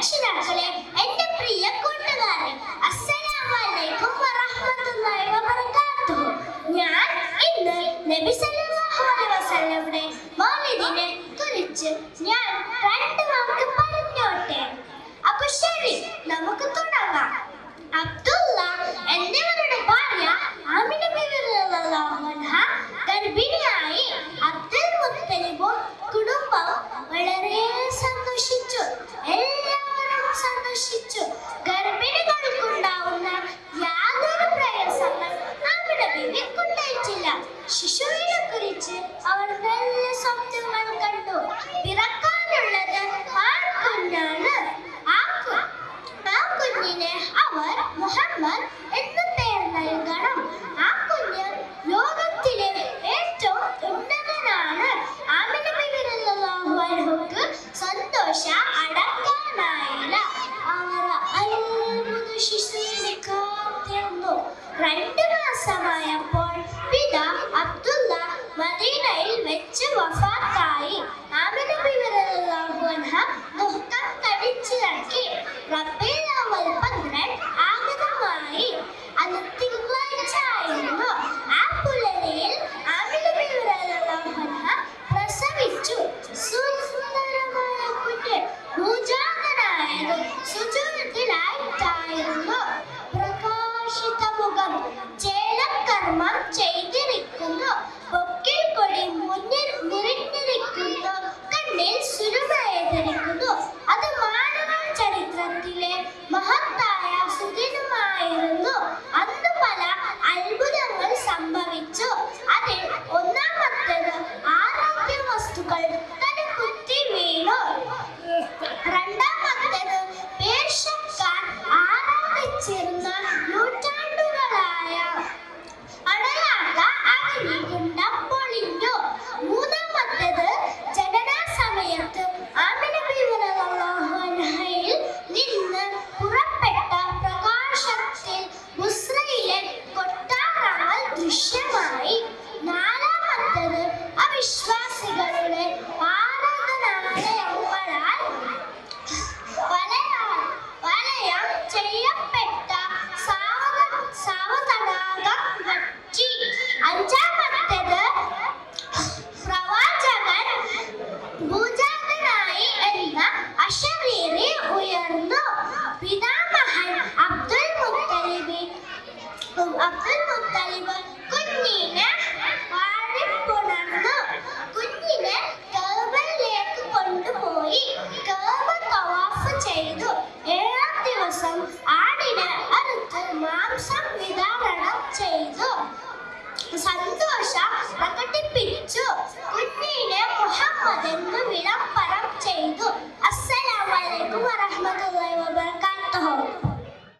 രക്ഷിതാക്കളെ, എന്റെ പ്രിയ കൂട്ടുകാരെ, അസ്സലാമു അലൈക്കും വറഹ്മത്തുള്ളാഹി വബറകാതുഹു. ഞാൻ ഇന്ന് നബി സല്ലല്ലാഹു അലൈഹി വസല്ലമയുടെ മൗലിദിനെ കുറിച്ച് ഞാൻ രണ്ട് വാക്ക് പറഞ്ഞോട്ടെ. അപ്പൊ ശരി, നമുക്ക് തുടങ്ങാം. അബ്ദുള്ള എന്നിവരുടെ ഭാര്യ ആമിന ബിബി റളിയല്ലാഹു അൻഹ ഗർഭിണിയായി. അബ്ദുൽ മുത്തലിബും കുടുംബവും വളരെ സന്തോഷിച്ചു. എല്ലാവരും സന്തോഷിച്ചു. ഗർഭിണികൾക്കുണ്ടാവുന്ന യാതൊരു പ്രയാസങ്ങൾ ആമിന ബിബിക്കുണ്ടായിട്ടില്ല. ശിശുവിനെ കുറിച്ച് അവർ നല്ല സ്വപ്നങ്ങൾ കണ്ടു. പിറക്കാനുള്ളത് ആൺകുഞ്ഞാണ്. ആ കുഞ്ഞിനെ അവർ മുഹമ്മദ് എന്ന് പേർ നൽകണം. ആ കുഞ്ഞ് ലോകത്തിലെ ഏറ്റവും ഉന്നതനാണ്. ആമിന ബിബി റളിയല്ലാഹു അൻഹയ്ക്ക് സന്തോഷം അടക്കാനായില്ല. അവർ അത്ഭുത ശിശുവിനെ കാത്തിരുന്നു. 2 മാസമായപ്പോൾ പിതാ അബ്ദുള്ള മദീനയിൽ വെച്ച് വഫാത്തായി. ആമിന ബിബി റളിയല്ലാഹു അൻഹ ദുഃഖം കടിച്ചിറക്കി. റബീഉൽ അവ്വൽ 12 ആഗതമായി. അന്ന് തിങ്കളാഴ്ച ആയിരുന്നു. ആ പുലരിയിൽ ആമിന ബിബി റളിയല്ലാഹു അൻഹ പ്രസവിച്ചു. സുന്ദരമായ കുഞ്ഞ് ഭുജാംഗനായത് സുജൂദിലായിട്ടായിരുന്നു. പ്രകാശിത മുഖം ചേലക്കർമ്മം ചെയ്തിരിക്കുന്നു. പൊക്കിൽ കൊടി മുന്നിൽ നിറഞ്ഞിരിക്കുന്നു. കണ്ണിൽ സുരുമേതിരിക്കുന്നു. അത് മാനവ ചരിത്രത്തിലെ മഹത്തായ സുദിനമായിരുന്നു. അന്ന് പല അത്ഭുതങ്ങൾ സംഭവിച്ചു. അതിൽ ഒന്നാമത്തേത് ആരോഗ്യ വസ്തുക്കൾ തലകുത്തി വീണു. രണ്ടാമത്തേത് പേർഷ്യക്കാർ ആരാധിച്ചിരുന്ന നൂറ്റാണ്ടുകളായ അണയാത്ത അഗ്നികുണ്ഡം പൊളിഞ്ഞു. മൂന്നാമത്തേത് ജനന സമയത്ത് ആമിന ബിബി റളിയല്ലാഹു അൻഹയിൽ നിന്ന് പുറപ്പെട്ട പ്രകാശത്തിൽ ബുസ്രയിലെ കൊട്ടാരങ്ങൾ ദൃശ്യമായി. നാലാമത്തേത് അവിശ്വാസികളുടെ ആരാധനാലയങ്ങളാൽ വലയം ചെയ്യപ്പെട്ട സാവതടാകം വറ്റി. അഞ്ചാമത്തേത് പ്രവാചകൻ ഭുജാംഗനായി എന്ന അശരീരി ഉയർന്നു. പിതാമഹൻ അബ്ദുൽ മുത്തലിബ് കുഞ്ഞിനെ വാരിപ്പുണർന്നു. കുഞ്ഞിനെ കഅബയിലേക്ക് കൊണ്ടുപോയി. കഅബ തവാഫ് ചെയ്തു. 7-ാം ദിവസം ആടിനെ അറുത്ത് മാംസം വിതരണം ചെയ്തു.